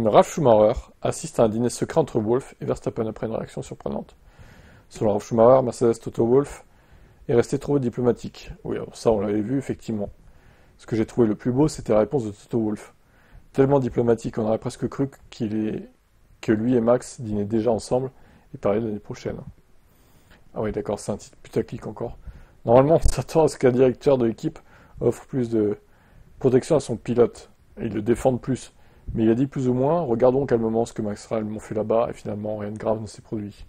Ralf Schumacher assiste à un dîner secret entre Wolff et Verstappen après une réaction surprenante. Selon Ralf Schumacher, Mercedes Toto Wolff est resté trop diplomatique. Oui, alors ça on l'avait vu effectivement. Ce que j'ai trouvé le plus beau, c'était la réponse de Toto Wolff. Tellement diplomatique, on aurait presque cru que lui et Max dînaient déjà ensemble et parlaient de l'année prochaine. Ah oui, d'accord, c'est un titre putaclic encore. Normalement, on s'attend à ce qu'un directeur de l'équipe offre plus de protection à son pilote et il le défende plus. Mais il a dit plus ou moins, regardons calmement ce que Max réellement fait là-bas et finalement rien de grave ne s'est produit.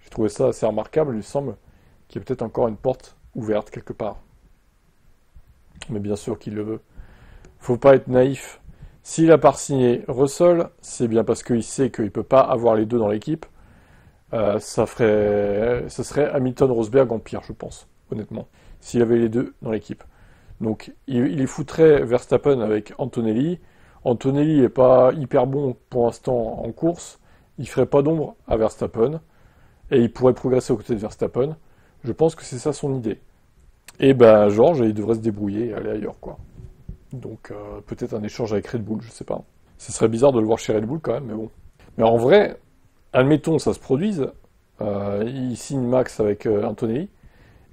J'ai trouvé ça assez remarquable, il lui semble qu'il y a peut-être encore une porte ouverte quelque part. Mais bien sûr qu'il le veut. Faut pas être naïf. S'il a pas signé Russell, c'est bien parce qu'il sait qu'il peut pas avoir les deux dans l'équipe. Ça serait Hamilton-Rosberg en pire, je pense, honnêtement. S'il avait les deux dans l'équipe. Donc, il y foutrait Verstappen avec Antonelli. Antonelli est pas hyper bon pour l'instant en course. Il ferait pas d'ombre à Verstappen. Et il pourrait progresser aux côtés de Verstappen. Je pense que c'est ça son idée. Et ben, George, il devrait se débrouiller et aller ailleurs, quoi. Donc, peut-être un échange avec Red Bull, je sais pas. Ce serait bizarre de le voir chez Red Bull quand même, mais bon. Mais en vrai, admettons ça se produise. Il signe Max avec Antonelli.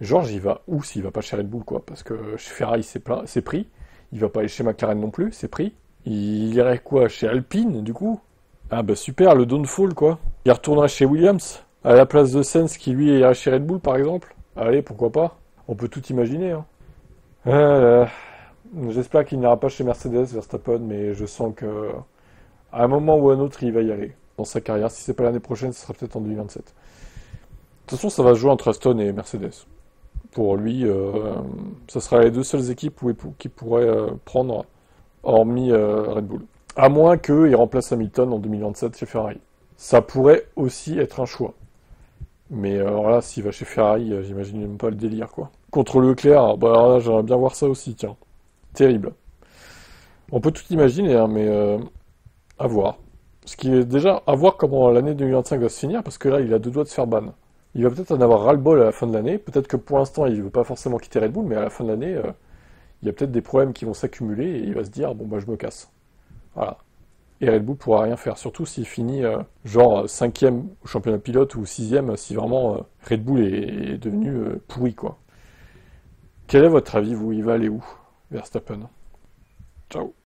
George, il va où s'il va pas chez Red Bull, quoi? Parce que chez Ferrari, c'est pris. Il va pas aller chez McLaren non plus, c'est pris. Il irait quoi? Chez Alpine, du coup? Ah bah super, le downfall, quoi. Il retournerait chez Williams, à la place de Sainz, qui lui irait chez Red Bull, par exemple. Allez, pourquoi pas? On peut tout imaginer, hein. Euh, J'espère qu'il n'ira pas chez Mercedes, Verstappen, mais je sens que à un moment ou à un autre, il va y aller dans sa carrière. Si c'est pas l'année prochaine, ce sera peut-être en 2027. De toute façon, ça va se jouer entre Aston et Mercedes. Pour lui, ce sera les deux seules équipes qui pourraient prendre, hormis Red Bull. À moins qu'il remplace Hamilton en 2027 chez Ferrari. Ça pourrait aussi être un choix. Mais alors là, s'il va chez Ferrari, j'imagine même pas le délire, quoi. Contre Leclerc, bah alors là, j'aimerais bien voir ça aussi, tiens. Terrible. On peut tout imaginer, hein, mais à voir. Ce qui est déjà à voir comment l'année 2025 va se finir, parce que là, il a deux doigts de se faire ban. Il va peut-être en avoir ras-le-bol à la fin de l'année. Peut-être que pour l'instant, il ne veut pas forcément quitter Red Bull, mais à la fin de l'année, il y a peut-être des problèmes qui vont s'accumuler et il va se dire, bon, bah, je me casse. Voilà. Et Red Bull pourra rien faire, surtout s'il finit genre 5e au championnat pilote ou 6e, si vraiment Red Bull est devenu pourri, quoi. Quel est votre avis, vous? Il va aller où, Verstappen? Ciao.